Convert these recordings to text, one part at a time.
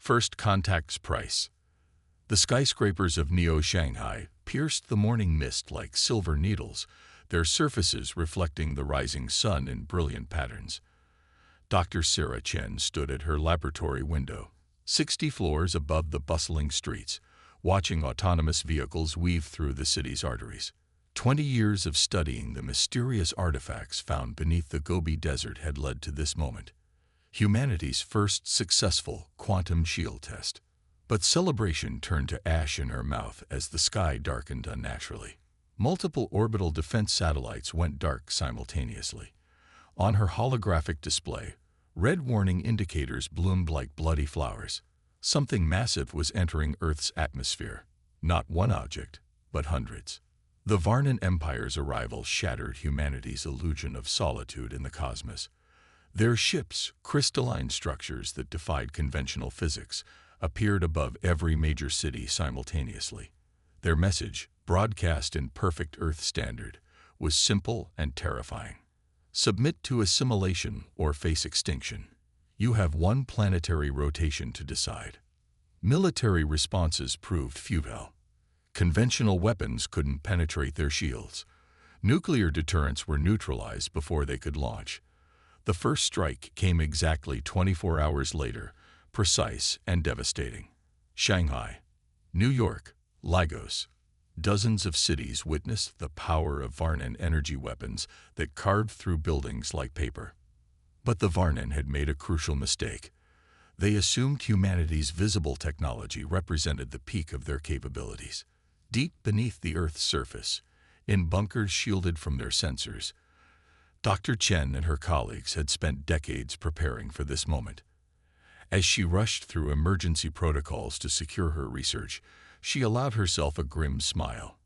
First contact's price. The skyscrapers of Neo-Shanghai pierced the morning mist like silver needles, their surfaces reflecting the rising sun in brilliant patterns. Dr. Sarah Chen stood at her laboratory window, 60 floors above the bustling streets, watching autonomous vehicles weave through the city's arteries. 20 years of studying the mysterious artifacts found beneath the Gobi Desert had led to this moment, humanity's first successful quantum shield test. But celebration turned to ash in her mouth as the sky darkened unnaturally. Multiple orbital defense satellites went dark simultaneously. On her holographic display, red warning indicators bloomed like bloody flowers. Something massive was entering Earth's atmosphere. Not one object, but hundreds. The Varnan Empire's arrival shattered humanity's illusion of solitude in the cosmos. Their ships, crystalline structures that defied conventional physics, appeared above every major city simultaneously. Their message, broadcast in perfect Earth standard, was simple and terrifying. Submit to assimilation or face extinction. You have one planetary rotation to decide. Military responses proved futile. Conventional weapons couldn't penetrate their shields. Nuclear deterrents were neutralized before they could launch. The first strike came exactly 24 hours later, precise and devastating. Shanghai, New York, Lagos. Dozens of cities witnessed the power of Varnan energy weapons that carved through buildings like paper. But the Varnan had made a crucial mistake. They assumed humanity's visible technology represented the peak of their capabilities. Deep beneath the Earth's surface, in bunkers shielded from their sensors, Dr. Chen and her colleagues had spent decades preparing for this moment. As she rushed through emergency protocols to secure her research, she allowed herself a grim smile.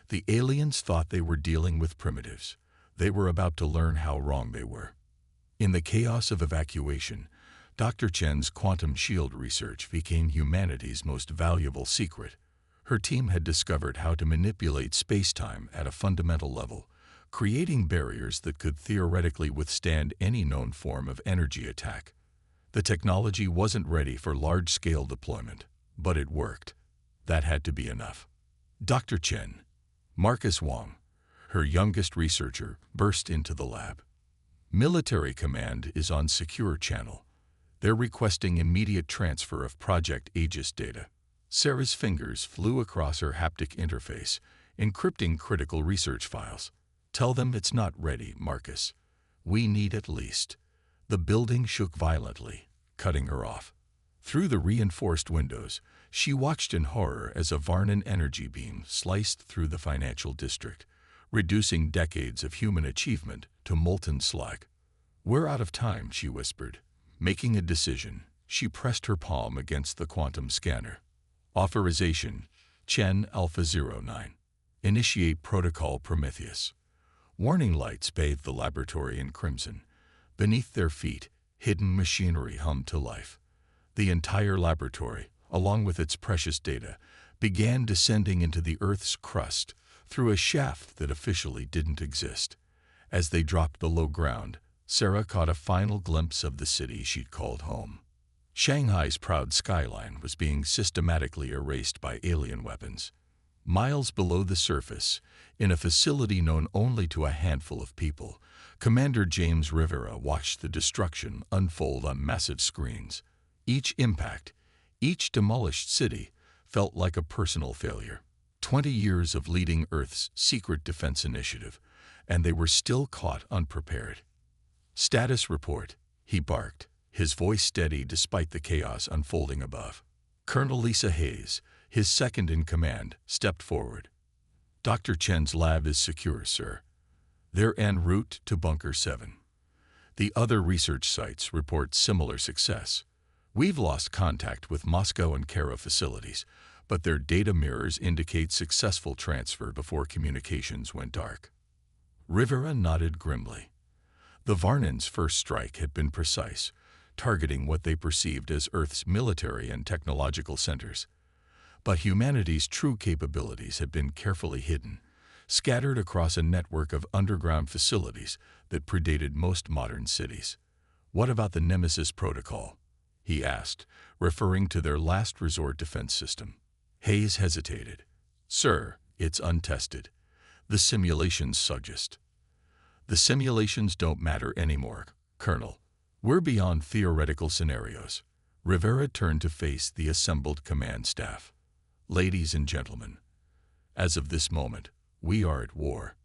The aliens thought they were dealing with primitives. They were about to learn how wrong they were. In the chaos of evacuation, Dr. Chen's quantum shield research became humanity's most valuable secret. Her team had discovered how to manipulate space-time at a fundamental level, creating barriers that could theoretically withstand any known form of energy attack. The technology wasn't ready for large-scale deployment, but it worked. That had to be enough. Dr. Chen, Marcus Wong, her youngest researcher, burst into the lab. Military command is on secure channel. They're requesting immediate transfer of Project Aegis data. Sarah's fingers flew across her haptic interface, encrypting critical research files. Tell them it's not ready, Marcus. We need at least. The building shook violently, cutting her off. Through the reinforced windows, she watched in horror as a Varnan energy beam sliced through the financial district, reducing decades of human achievement to molten slag. We're out of time, she whispered. Making a decision, she pressed her palm against the quantum scanner. Authorization, Chen Alpha 09. Initiate Protocol Prometheus. Warning lights bathed the laboratory in crimson. Beneath their feet, hidden machinery hummed to life. The entire laboratory, along with its precious data, began descending into the Earth's crust through a shaft that officially didn't exist. As they dropped below ground, Sarah caught a final glimpse of the city she'd called home. Shanghai's proud skyline was being systematically erased by alien weapons. Miles below the surface, in a facility known only to a handful of people, Commander James Rivera watched the destruction unfold on massive screens. Each impact, each demolished city, felt like a personal failure. 20 years of leading Earth's secret defense initiative, and they were still caught unprepared. Status report, he barked, his voice steady despite the chaos unfolding above. Colonel Lisa Hayes, his second in command, stepped forward. Dr. Chen's lab is secure, sir. They're en route to Bunker 7. The other research sites report similar success. We've lost contact with Moscow and Cairo facilities, but their data mirrors indicate successful transfer before communications went dark. Rivera nodded grimly. The Varnan's first strike had been precise, targeting what they perceived as Earth's military and technological centers. But humanity's true capabilities had been carefully hidden, scattered across a network of underground facilities that predated most modern cities. What about the Nemesis Protocol? he asked, referring to their last resort defense system. Hayes hesitated. Sir, it's untested. The simulations suggest. The simulations don't matter anymore, Colonel. We're beyond theoretical scenarios. Rivera turned to face the assembled command staff. Ladies and gentlemen, as of this moment, we are at war.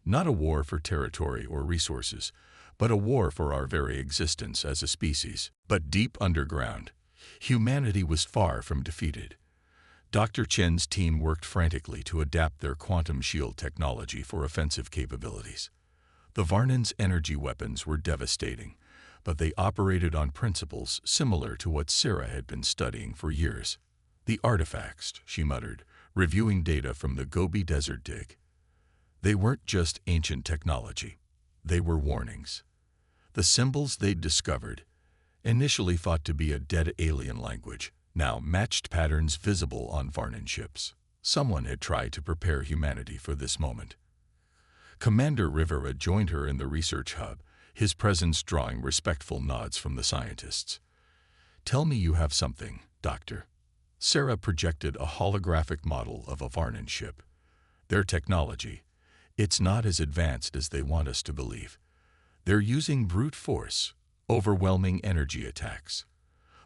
Not a war for territory or resources, but a war for our very existence as a species. But deep underground, humanity was far from defeated. Dr. Chen's team worked frantically to adapt their quantum shield technology for offensive capabilities. The Varnins' energy weapons were devastating, but they operated on principles similar to what Sarah had been studying for years. The artifacts, she muttered, reviewing data from the Gobi Desert dig. They weren't just ancient technology. They were warnings. The symbols they'd discovered, initially thought to be a dead alien language, now matched patterns visible on Varnin ships. Someone had tried to prepare humanity for this moment. Commander Rivera joined her in the research hub, his presence drawing respectful nods from the scientists. Tell me you have something, Doctor. Sarah projected a holographic model of a Varnin ship. Their technology, it's not as advanced as they want us to believe. They're using brute force, overwhelming energy attacks.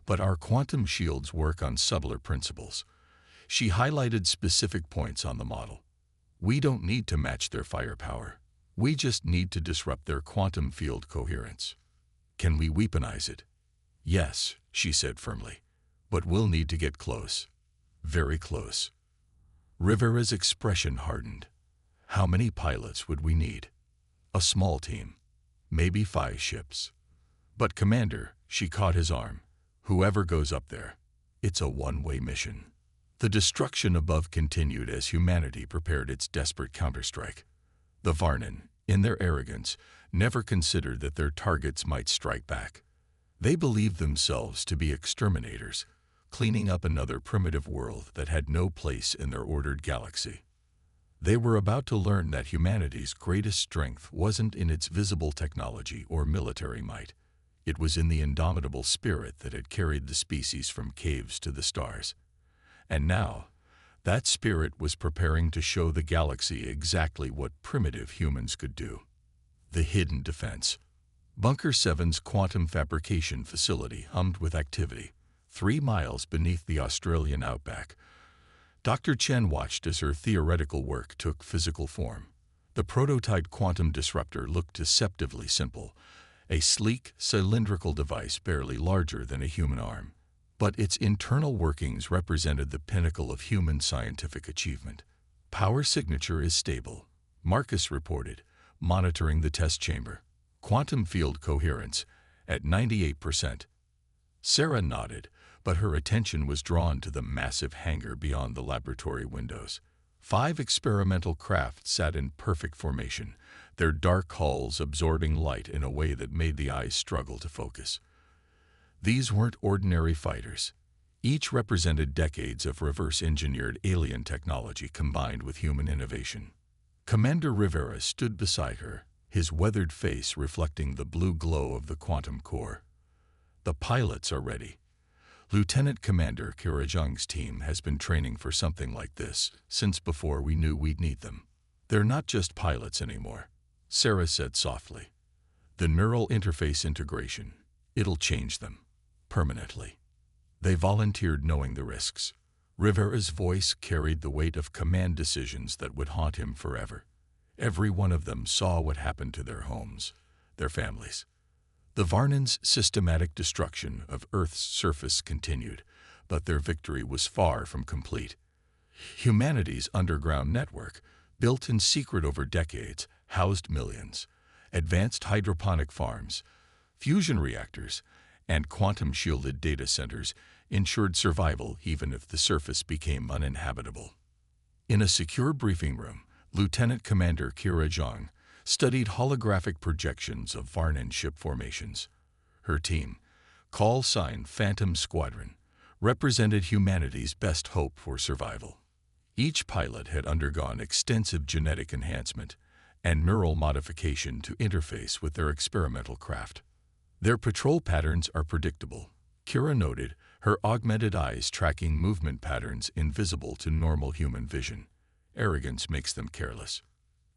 But our quantum shields work on subtler principles. She highlighted specific points on the model. We don't need to match their firepower. We just need to disrupt their quantum field coherence. Can we weaponize it? Yes, she said firmly. But we'll need to get close. Very close. Rivera's expression hardened. How many pilots would we need? A small team. Maybe 5 ships. But Commander, she caught his arm. Whoever goes up there, it's a one-way mission. The destruction above continued as humanity prepared its desperate counterstrike. The Varnin, in their arrogance, never considered that their targets might strike back. They believed themselves to be exterminators, cleaning up another primitive world that had no place in their ordered galaxy. They were about to learn that humanity's greatest strength wasn't in its visible technology or military might. It was in the indomitable spirit that had carried the species from caves to the stars. And now, that spirit was preparing to show the galaxy exactly what primitive humans could do. The hidden defense. Bunker 7's quantum fabrication facility hummed with activity, 3 miles beneath the Australian outback. Dr. Chen watched as her theoretical work took physical form. The prototype quantum disruptor looked deceptively simple, a sleek, cylindrical device barely larger than a human arm. But its internal workings represented the pinnacle of human scientific achievement. Power signature is stable, Marcus reported, monitoring the test chamber. Quantum field coherence at 98%. Sarah nodded, but her attention was drawn to the massive hangar beyond the laboratory windows. 5 experimental craft sat in perfect formation, their dark hulls absorbing light in a way that made the eyes struggle to focus. These weren't ordinary fighters. Each represented decades of reverse-engineered alien technology combined with human innovation. Commander Rivera stood beside her, his weathered face reflecting the blue glow of the quantum core. The pilots are ready. Lieutenant Commander Kirajung's team has been training for something like this since before we knew we'd need them. They're not just pilots anymore, Sarah said softly. The neural interface integration, it'll change them. Permanently. They volunteered knowing the risks. Rivera's voice carried the weight of command decisions that would haunt him forever. Every one of them saw what happened to their homes, their families. The Varnins' systematic destruction of Earth's surface continued, but their victory was far from complete. Humanity's underground network, built in secret over decades, housed millions. Advanced hydroponic farms, fusion reactors, and quantum-shielded data centers ensured survival even if the surface became uninhabitable. In a secure briefing room, Lieutenant Commander Kirajung studied holographic projections of Varnin ship formations. Her team, call sign Phantom Squadron, represented humanity's best hope for survival. Each pilot had undergone extensive genetic enhancement and neural modification to interface with their experimental craft. Their patrol patterns are predictable, Kira noted, her augmented eyes tracking movement patterns invisible to normal human vision. Arrogance makes them careless.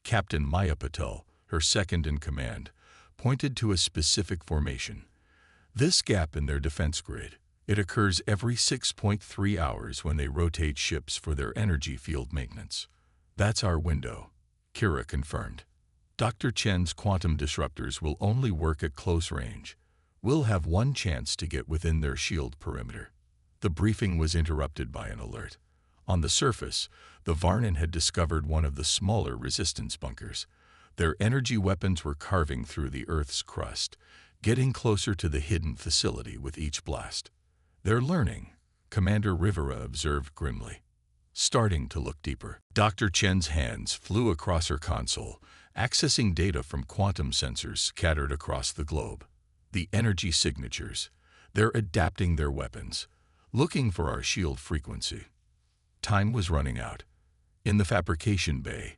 Captain Maya Patel, her second in command, pointed to a specific formation. This gap in their defense grid, it occurs every 6.3 hours when they rotate ships for their energy field maintenance. That's our window, Kira confirmed. Dr. Chen's quantum disruptors will only work at close range. We'll have one chance to get within their shield perimeter. The briefing was interrupted by an alert. On the surface, the Varnan had discovered one of the smaller resistance bunkers. Their energy weapons were carving through the Earth's crust, getting closer to the hidden facility with each blast. They're learning, Commander Rivera observed grimly. Starting to look deeper. Dr. Chen's hands flew across her console, accessing data from quantum sensors scattered across the globe. The energy signatures. They're adapting their weapons, looking for our shield frequency. Time was running out. In the fabrication bay,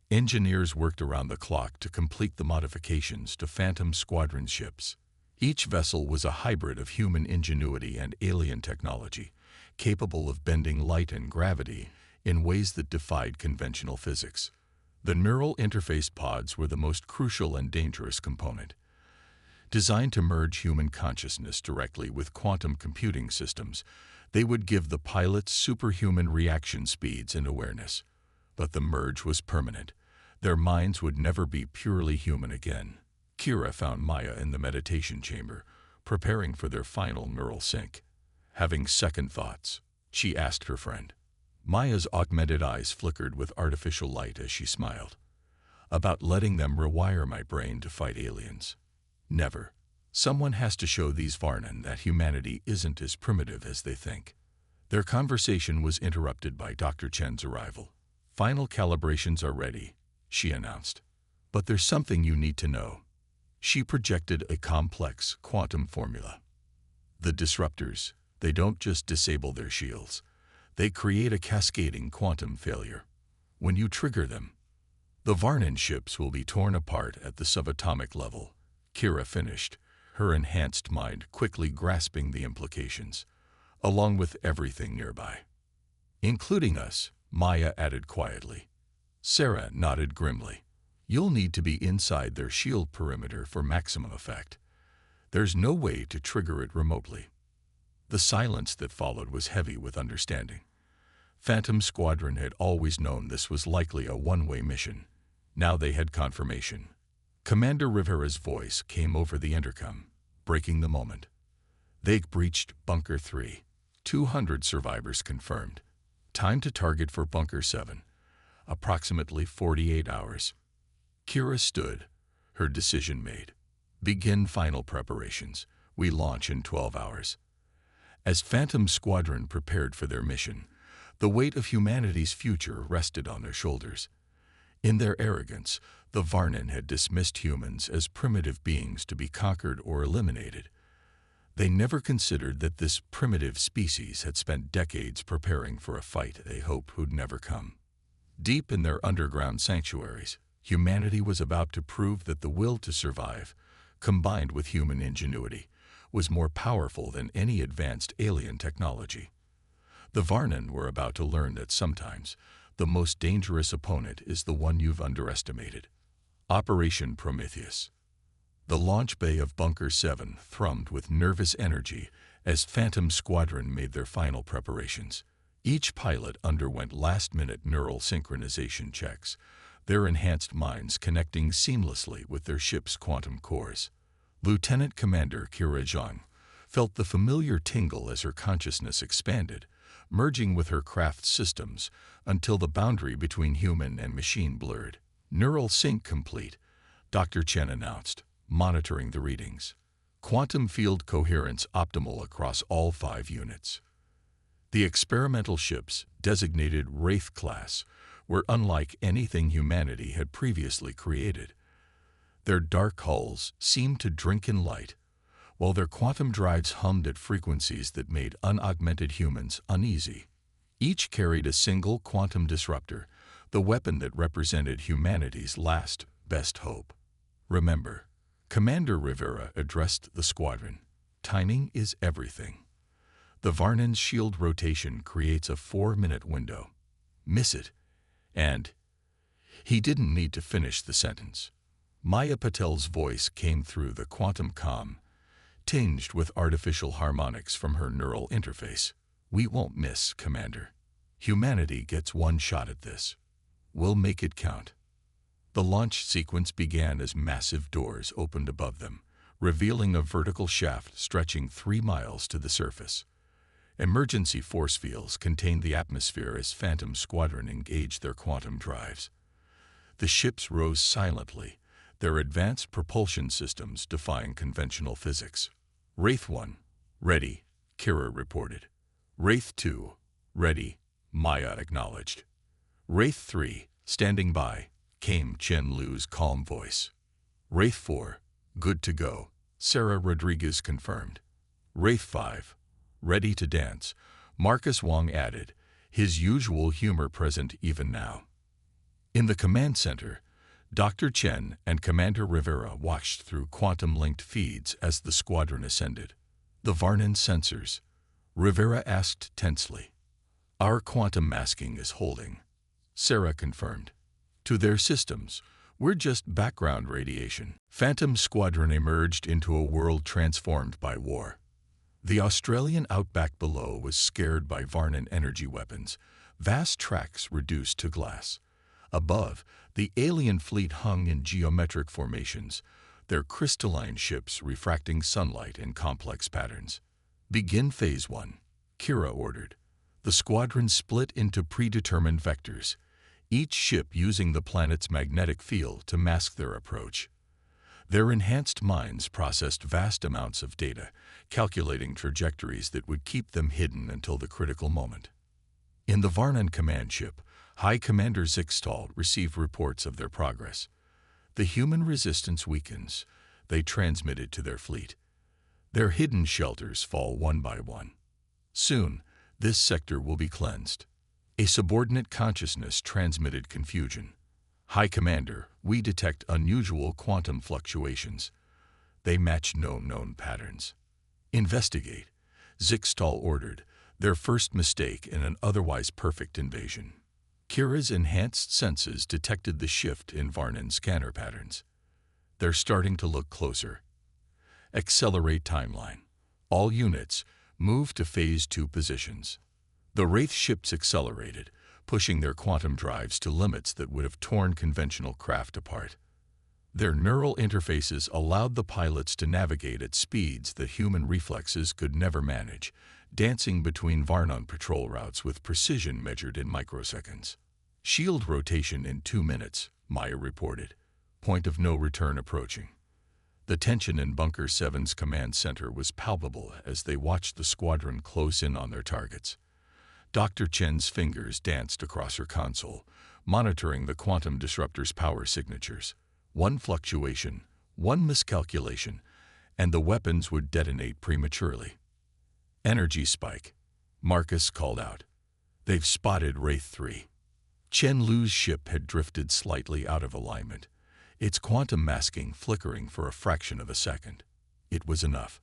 engineers worked around the clock to complete the modifications to Phantom Squadron ships. Each vessel was a hybrid of human ingenuity and alien technology, capable of bending light and gravity in ways that defied conventional physics. The neural interface pods were the most crucial and dangerous component. Designed to merge human consciousness directly with quantum computing systems, they would give the pilots superhuman reaction speeds and awareness. But the merge was permanent. Their minds would never be purely human again. Kira found Maya in the meditation chamber, preparing for their final neural sync. Having second thoughts, she asked her friend. Maya's augmented eyes flickered with artificial light as she smiled. About letting them rewire my brain to fight aliens. Never. Someone has to show these Varnan that humanity isn't as primitive as they think. Their conversation was interrupted by Dr. Chen's arrival. Final calibrations are ready, she announced. But there's something you need to know. She projected a complex quantum formula. The disruptors, they don't just disable their shields. They create a cascading quantum failure. When you trigger them, the Varnan ships will be torn apart at the subatomic level. Kira finished, her enhanced mind quickly grasping the implications, along with everything nearby. Including us, Maya added quietly. Sarah nodded grimly. You'll need to be inside their shield perimeter for maximum effect. There's no way to trigger it remotely. The silence that followed was heavy with understanding. Phantom Squadron had always known this was likely a one-way mission. Now they had confirmation. Commander Rivera's voice came over the intercom, breaking the moment. They breached Bunker 3. 200 survivors confirmed. Time to target for Bunker 7. Approximately 48 hours. Kira stood, her decision made. Begin final preparations. We launch in 12 hours. As Phantom Squadron prepared for their mission, the weight of humanity's future rested on their shoulders. In their arrogance, the Varnan had dismissed humans as primitive beings to be conquered or eliminated. They never considered that this primitive species had spent decades preparing for a fight they hoped would never come. Deep in their underground sanctuaries, humanity was about to prove that the will to survive, combined with human ingenuity, was more powerful than any advanced alien technology. The Varnan were about to learn that sometimes the most dangerous opponent is the one you've underestimated. Operation Prometheus. The launch bay of Bunker 7 thrummed with nervous energy as Phantom Squadron made their final preparations. Each pilot underwent last-minute neural synchronization checks, their enhanced minds connecting seamlessly with their ship's quantum cores. Lieutenant Commander Kira Zhang felt the familiar tingle as her consciousness expanded, merging with her craft's systems until the boundary between human and machine blurred. Neural sync complete, Dr. Chen announced, monitoring the readings. Quantum field coherence optimal across all 5 units. The experimental ships, designated Wraith class, were unlike anything humanity had previously created. Their dark hulls seemed to drink in light, while their quantum drives hummed at frequencies that made unaugmented humans uneasy. Each carried a single quantum disruptor, the weapon that represented humanity's last, best hope. Remember, Commander Rivera addressed the squadron. Timing is everything. The Varnan's shield rotation creates a 4-minute window. Miss it, and he didn't need to finish the sentence. Maya Patel's voice came through the quantum comm, tinged with artificial harmonics from her neural interface. We won't miss, Commander. Humanity gets one shot at this. We'll make it count. The launch sequence began as massive doors opened above them, revealing a vertical shaft stretching 3 miles to the surface. Emergency force fields contained the atmosphere as Phantom Squadron engaged their quantum drives. The ships rose silently, their advanced propulsion systems defying conventional physics. Wraith 1, ready, Kira reported. Wraith 2, ready, Maya acknowledged. Wraith 3, standing by, came Chen Lu's calm voice. Wraith 4, good to go, Sarah Rodriguez confirmed. Wraith 5, ready to dance, Marcus Wong added, his usual humor present even now. In the command center, Dr. Chen and Commander Rivera watched through quantum-linked feeds as the squadron ascended. The Varnan sensors, Rivera asked tensely. Our quantum masking is holding, Sarah confirmed. To their systems, we're just background radiation. Phantom Squadron emerged into a world transformed by war. The Australian outback below was scared by Varnan energy weapons, vast tracts reduced to glass. Above, the alien fleet hung in geometric formations, their crystalline ships refracting sunlight in complex patterns. Begin Phase 1, Kira ordered. The squadron split into predetermined vectors, each ship using the planet's magnetic field to mask their approach. Their enhanced minds processed vast amounts of data, calculating trajectories that would keep them hidden until the critical moment. In the Varnan command ship, High Commander Zixtal received reports of their progress. The human resistance weakens, they transmitted to their fleet. Their hidden shelters fall one by one. Soon, this sector will be cleansed. A subordinate consciousness transmitted confusion. High Commander, we detect unusual quantum fluctuations. They match no known patterns. Investigate, Zixtal ordered, their first mistake in an otherwise perfect invasion. Kira's enhanced senses detected the shift in Varnan scanner patterns. They're starting to look closer. Accelerate timeline. All units, move to Phase 2 positions. The Wraith ships accelerated, pushing their quantum drives to limits that would have torn conventional craft apart. Their neural interfaces allowed the pilots to navigate at speeds that human reflexes could never manage, dancing between Varnan patrol routes with precision measured in microseconds. Shield rotation in 2 minutes, Maya reported. Point of no return approaching. The tension in Bunker 7's command center was palpable as they watched the squadron close in on their targets. Dr. Chen's fingers danced across her console, monitoring the quantum disruptor's power signatures. One fluctuation, one miscalculation, and the weapons would detonate prematurely. Energy spike, Marcus called out. They've spotted Wraith 3. Chen Lu's ship had drifted slightly out of alignment, its quantum masking flickering for a fraction of a second. It was enough.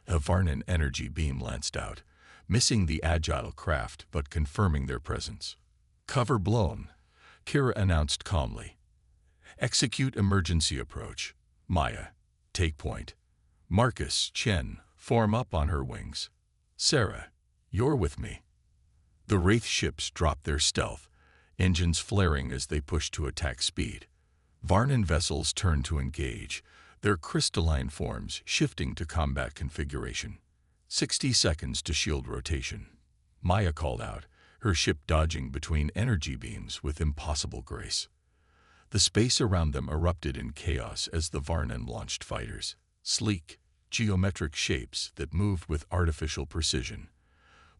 A Varnan energy beam lanced out, missing the agile craft but confirming their presence. Cover blown, Kira announced calmly. Execute emergency approach. Maya, take point. Marcus, Chen, form up on her wings. Sarah, you're with me. The Wraith ships dropped their stealth, engines flaring as they pushed to attack speed. Varnan vessels turned to engage, their crystalline forms shifting to combat configuration. 60 seconds to shield rotation. Maya called out, her ship dodging between energy beams with impossible grace. The space around them erupted in chaos as the Varnan launched fighters, sleek, geometric shapes that moved with artificial precision.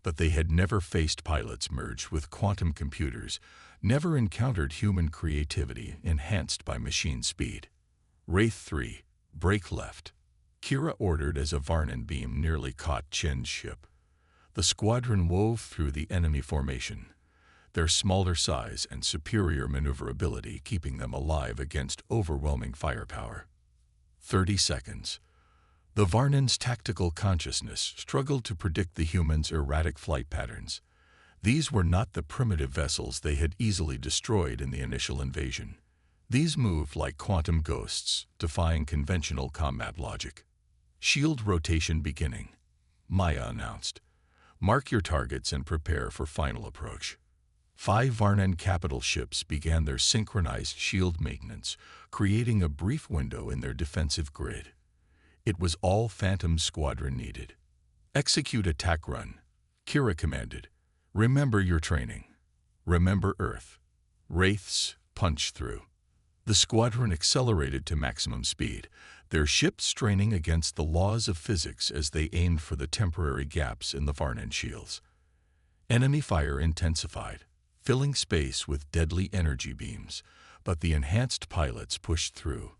But they had never faced pilots merged with quantum computers, never encountered human creativity enhanced by machine speed. Wraith 3, break left, Kira ordered as a Varnan beam nearly caught Chen's ship. The squadron wove through the enemy formation, their smaller size and superior maneuverability keeping them alive against overwhelming firepower. 30 seconds. The Varnan's tactical consciousness struggled to predict the humans' erratic flight patterns. These were not the primitive vessels they had easily destroyed in the initial invasion. These moved like quantum ghosts, defying conventional combat logic. "Shield rotation beginning," Maya announced. "Mark your targets and prepare for final approach." 5 Varnan capital ships began their synchronized shield maintenance, creating a brief window in their defensive grid. It was all Phantom Squadron needed. "Execute attack run," Kira commanded. "Remember your training. Remember Earth." Wraiths punched through. The squadron accelerated to maximum speed, their ships straining against the laws of physics as they aimed for the temporary gaps in the Varnan shields. Enemy fire intensified, filling space with deadly energy beams, but the enhanced pilots pushed through,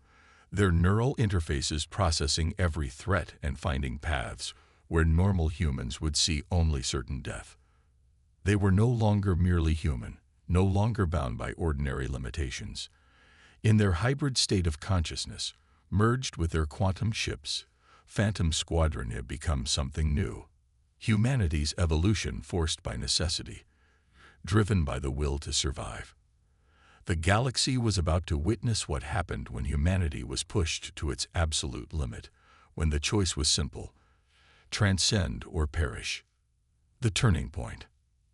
their neural interfaces processing every threat and finding paths where normal humans would see only certain death. They were no longer merely human, no longer bound by ordinary limitations. In their hybrid state of consciousness, merged with their quantum ships, Phantom Squadron had become something new. Humanity's evolution forced by necessity, driven by the will to survive. The galaxy was about to witness what happened when humanity was pushed to its absolute limit, when the choice was simple: transcend or perish. The turning point.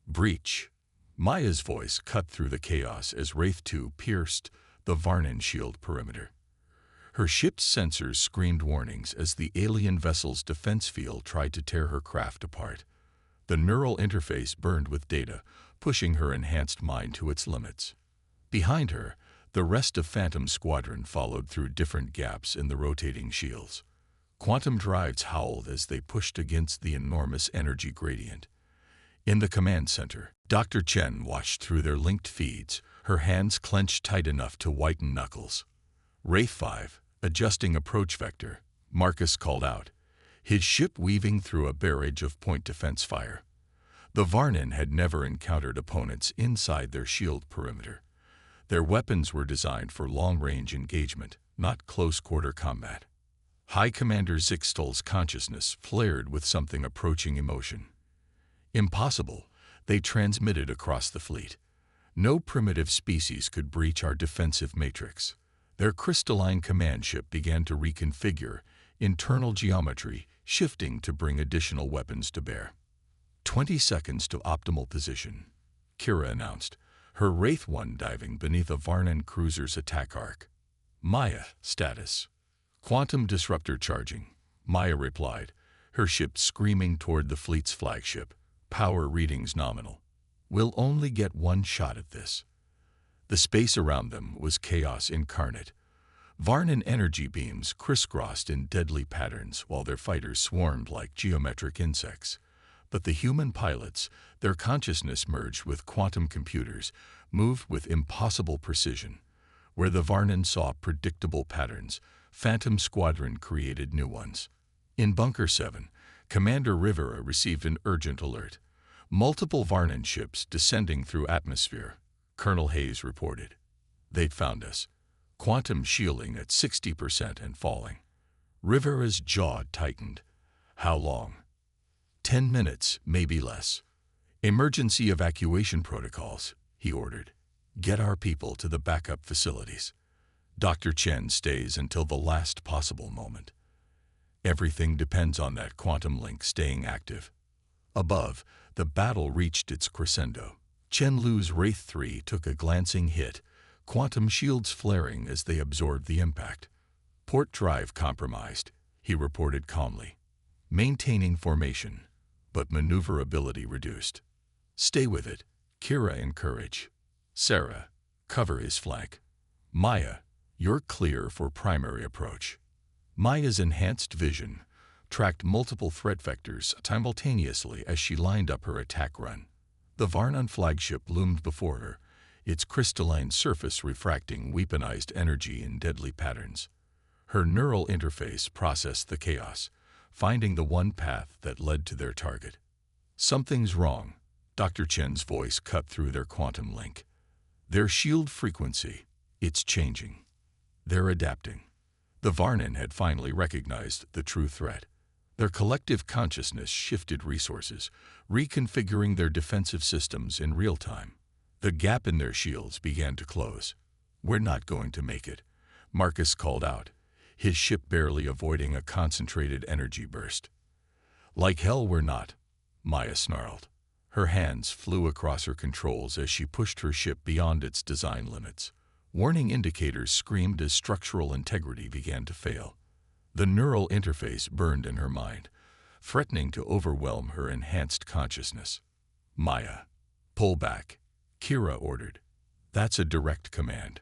Breach. Maya's voice cut through the chaos as Wraith 2 pierced the Varnan shield perimeter. Her ship's sensors screamed warnings as the alien vessel's defense field tried to tear her craft apart. The neural interface burned with data, pushing her enhanced mind to its limits. Behind her, the rest of Phantom Squadron followed through different gaps in the rotating shields. Quantum drives howled as they pushed against the enormous energy gradient. In the command center, Dr. Chen watched through their linked feeds, her hands clenched tight enough to whiten knuckles. "Wraith 5, adjusting approach vector," Marcus called out, his ship weaving through a barrage of point defense fire. The Varnan had never encountered opponents inside their shield perimeter. Their weapons were designed for long-range engagement, not close-quarter combat. High Commander Zixtal's consciousness flared with something approaching emotion. "Impossible," they transmitted across the fleet. "No primitive species could breach our defensive matrix." Their crystalline command ship began to reconfigure, internal geometry shifting to bring additional weapons to bear. 20 seconds to optimal position," Kira announced, her Wraith 1 diving beneath a Varnan cruiser's attack arc. "Maya, status." "Quantum disruptor charging," Maya replied, her ship screaming toward the fleet's flagship. "Power readings nominal. We'll only get one shot at this." The space around them was chaos incarnate. Varnan energy beams crisscrossed in deadly patterns while their fighters swarmed like geometric insects. But the human pilots, their consciousness merged with quantum computers, moved with impossible precision. Where the Varnan saw predictable patterns, Phantom Squadron created new ones. In Bunker 7, Commander Rivera received an urgent alert. "Multiple Varnan ships descending through atmosphere," Colonel Hayes reported. "They'd found us. Quantum shielding at 60% and falling." Rivera's jaw tightened. "How long?" 10 minutes, maybe less." "Emergency evacuation protocols," he ordered. "Get our people to the backup facilities. Dr. Chen stays until the last possible moment. Everything depends on that quantum link staying active." Above, the battle reached its crescendo. Chen Lu's Wraith 3 took a glancing hit, quantum shields flaring as they absorbed the impact. "Port drive compromised," he reported calmly. "Maintaining formation, but maneuverability reduced." "Stay with it," Kira encouraged. "Sarah, cover his flank. Maya, you're clear for primary approach." Maya's enhanced vision tracked multiple threat vectors simultaneously as she lined up her attack run. The Varnan flagship loomed before her, its crystalline surface refracting weaponized energy in deadly patterns. Her neural interface processed the chaos, finding the one path that led to their target. "Something's wrong," Dr. Chen's voice cut through their quantum link. "Their shield frequency, it's changing. They're adapting." The Varnan had finally recognized the true threat. Their collective consciousness shifted resources, reconfiguring their defensive systems in real time. The gap in their shields began to close. "We're not going to make it," Marcus called out, his ship barely avoiding a concentrated energy burst. "Like hell we're not," Maya snarled. Her hands flew across her controls as she pushed her ship beyond its design limits. Warning indicators screamed as structural integrity began to fail. The neural interface burned in her mind, threatening to overwhelm her enhanced consciousness. "Maya, pull back," Kira ordered. "That's a direct command."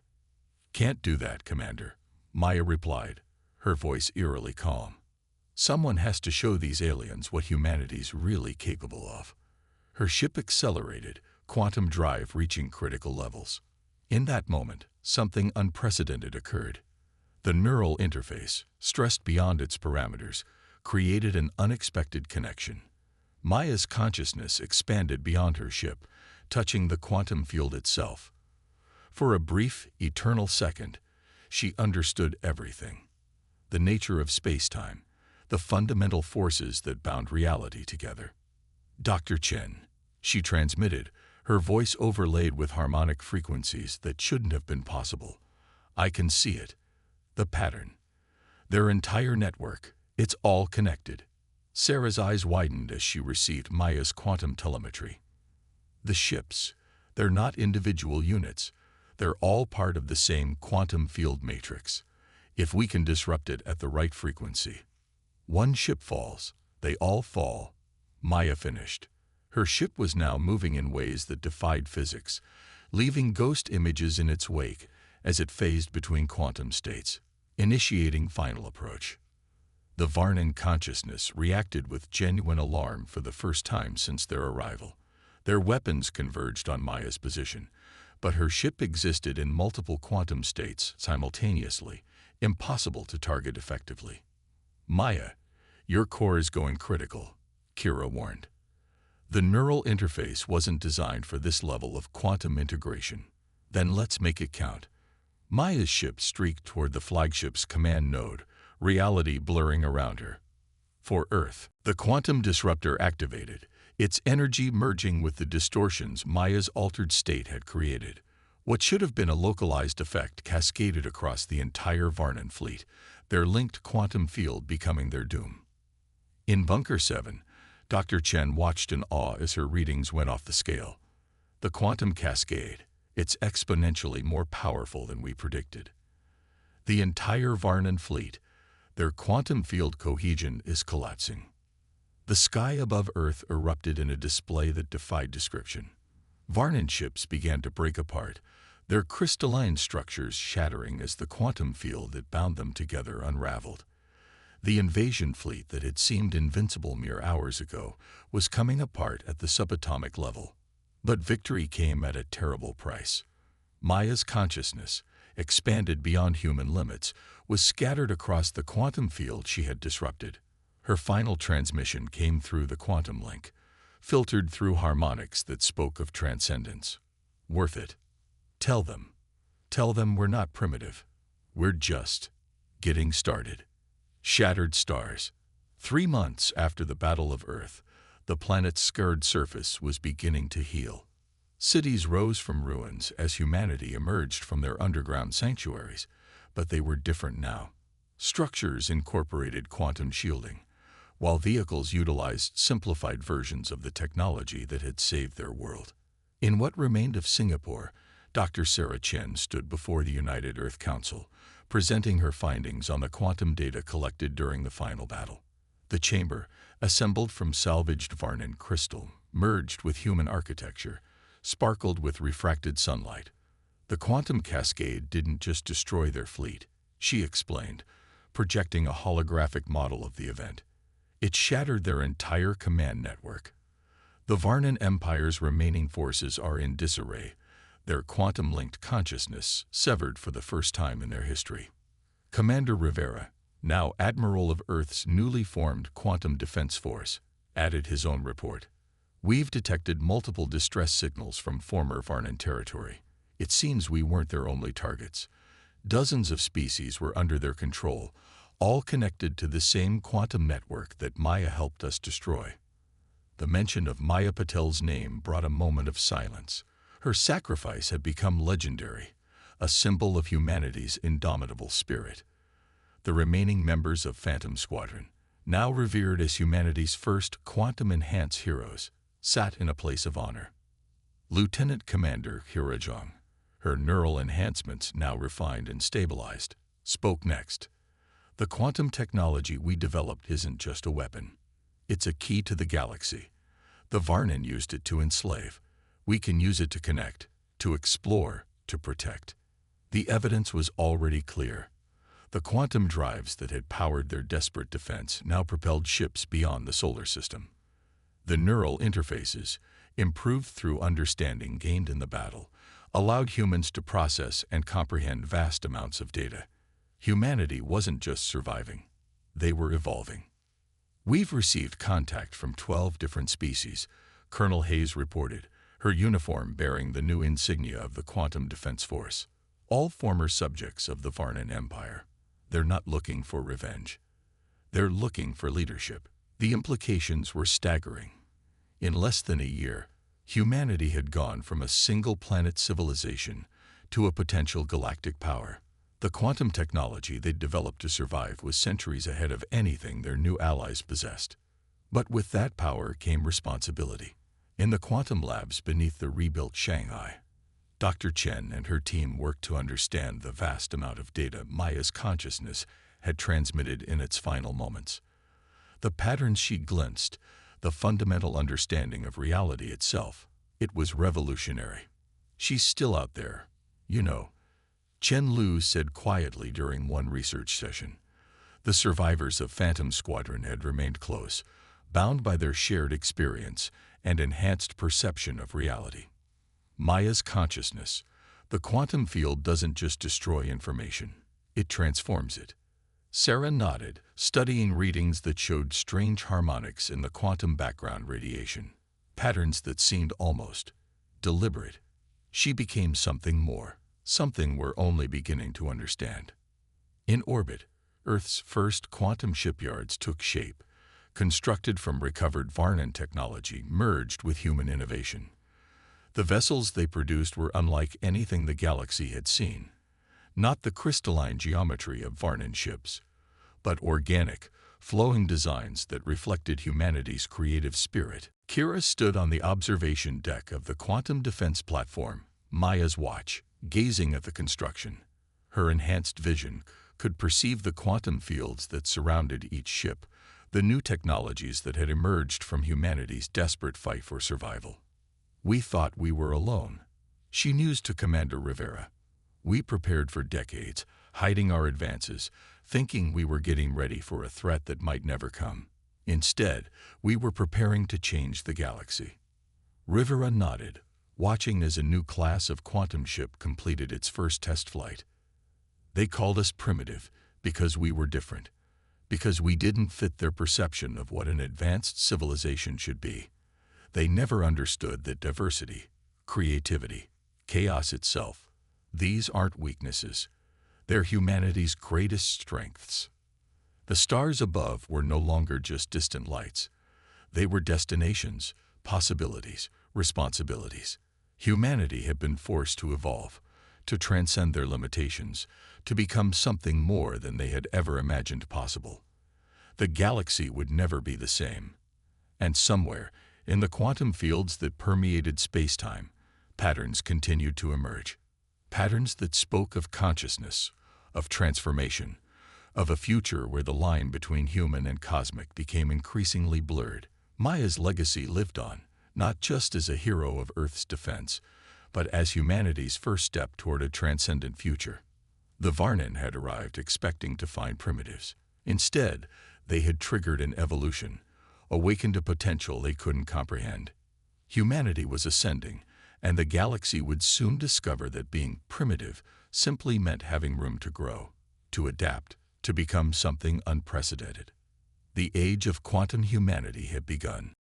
"Can't do that, Commander," Maya replied, her voice eerily calm. "Someone has to show these aliens what humanity's really capable of." Her ship accelerated, quantum drive reaching critical levels. In that moment, something unprecedented occurred. The neural interface, stressed beyond its parameters, created an unexpected connection. Maya's consciousness expanded beyond her ship, touching the quantum field itself. For a brief, eternal second, she understood everything. The nature of space-time, the fundamental forces that bound reality together. "Dr. Chen," she transmitted, her voice overlaid with harmonic frequencies that shouldn't have been possible. "I can see it. The pattern. Their entire network. It's all connected." Sarah's eyes widened as she received Maya's quantum telemetry. "The ships, they're not individual units. They're all part of the same quantum field matrix. If we can disrupt it at the right frequency. One ship falls, they all fall," Maya finished. Her ship was now moving in ways that defied physics, leaving ghost images in its wake as it phased between quantum states, initiating final approach. The Varnan consciousness reacted with genuine alarm for the first time since their arrival. Their weapons converged on Maya's position, but her ship existed in multiple quantum states simultaneously, impossible to target effectively. "Maya, your core is going critical," Kira warned. The neural interface wasn't designed for this level of quantum integration. "Then let's make it count." Maya's ship streaked toward the flagship's command node, reality blurring around her. For Earth, the quantum disruptor activated, its energy merging with the distortions Maya's altered state had created. What should have been a localized effect cascaded across the entire Varnan fleet, their linked quantum field becoming their doom. In Bunker 7, Dr. Chen watched in awe as her readings went off the scale. The quantum cascade, it's exponentially more powerful than we predicted. The entire Varnan fleet, their quantum field cohesion is collapsing. The sky above Earth erupted in a display that defied description. Varnan ships began to break apart, their crystalline structures shattering as the quantum field that bound them together unraveled. The invasion fleet that had seemed invincible mere hours ago was coming apart at the subatomic level. But victory came at a terrible price. Maya's consciousness, expanded beyond human limits, was scattered across the quantum field she had disrupted. Her final transmission came through the quantum link, filtered through harmonics that spoke of transcendence. "Worth it. Tell them. Tell them we're not primitive. We're just getting started." Shattered stars. 3 months after the Battle of Earth, the planet's scarred surface was beginning to heal. Cities rose from ruins as humanity emerged from their underground sanctuaries, but they were different now. Structures incorporated quantum shielding, while vehicles utilized simplified versions of the technology that had saved their world. In what remained of Singapore, Dr. Sarah Chen stood before the United Earth Council, presenting her findings on the quantum data collected during the final battle. The chamber, assembled from salvaged Varnan crystal, merged with human architecture, sparkled with refracted sunlight. The quantum cascade didn't just destroy their fleet, she explained, projecting a holographic model of the event. It shattered their entire command network. The Varnan Empire's remaining forces are in disarray, their quantum-linked consciousness severed for the first time in their history. Commander Rivera, now Admiral of Earth's newly formed Quantum Defense Force, added his own report. "We've detected multiple distress signals from former Varnan territory. It seems we weren't their only targets. Dozens of species were under their control, all connected to the same quantum network that Maya helped us destroy. The mention of Maya Patel's name brought a moment of silence. Her sacrifice had become legendary, a symbol of humanity's indomitable spirit. The remaining members of Phantom Squadron, now revered as humanity's first quantum-enhanced heroes, sat in a place of honor. Lieutenant Commander Hirajong, her neural enhancements now refined and stabilized, spoke next. The quantum technology we developed isn't just a weapon. It's a key to the galaxy. The Varnin used it to enslave. We can use it to connect, to explore, to protect. The evidence was already clear. The quantum drives that had powered their desperate defense now propelled ships beyond the solar system. The neural interfaces, improved through understanding gained in the battle, allowed humans to process and comprehend vast amounts of data. Humanity wasn't just surviving, they were evolving. "We've received contact from 12 different species," Colonel Hayes reported, her uniform bearing the new insignia of the Quantum Defense Force. "All former subjects of the Varnin Empire. They're not looking for revenge. They're looking for leadership." The implications were staggering. In less than a year, humanity had gone from a single-planet civilization to a potential galactic power. The quantum technology they'd developed to survive was centuries ahead of anything their new allies possessed. But with that power came responsibility. In the quantum labs beneath the rebuilt Shanghai, Dr. Chen and her team worked to understand the vast amount of data Maya's consciousness had transmitted in its final moments. The patterns she glimpsed, the fundamental understanding of reality itself, it was revolutionary. "She's still out there, you know," Chen Lu said quietly during one research session. The survivors of Phantom Squadron had remained close, bound by their shared experience and enhanced perception of reality. Maya's consciousness, the quantum field doesn't just destroy information, it transforms it. Sarah nodded, studying readings that showed strange harmonics in the quantum background radiation, patterns that seemed almost deliberate. She became something more, something we're only beginning to understand. In orbit, Earth's first quantum shipyards took shape, constructed from recovered Varnin technology merged with human innovation. The vessels they produced were unlike anything the galaxy had seen. Not the crystalline geometry of Varnin ships, but organic, flowing designs that reflected humanity's creative spirit. Kira stood on the observation deck of the quantum defense platform, Maya's watch, gazing at the construction. Her enhanced vision could perceive the quantum fields that surrounded each ship, the new technologies that had emerged from humanity's desperate fight for survival. "We thought we were alone," she mused to Commander Rivera. "We prepared for decades, hiding our advances, thinking we were getting ready for a threat that might never come. Instead, we were preparing to change the galaxy." Rivera nodded, watching as a new class of quantum ship completed its first test flight. "They called us primitive because we were different, because we didn't fit their perception of what an advanced civilization should be. They never understood that diversity, creativity, chaos itself, these aren't weaknesses. They're humanity's greatest strengths." The stars above were no longer just distant lights. They were destinations, possibilities, responsibilities. Humanity had been forced to evolve, to transcend their limitations, to become something more than they had ever imagined possible. The galaxy would never be the same. And somewhere, in the quantum fields that permeated space-time, patterns continued to emerge. Patterns that spoke of consciousness, of transformation, of a future where the line between human and cosmic became increasingly blurred. Maya's legacy lived on, not just as a hero of Earth's defense, but as humanity's first step toward a transcendent future. The Varnin had arrived expecting to find primitives. Instead, they had triggered an evolution, awakened a potential they couldn't comprehend. Humanity was ascending, and the galaxy would soon discover that being primitive simply meant having room to grow, to adapt, to become something unprecedented. The age of quantum humanity had begun.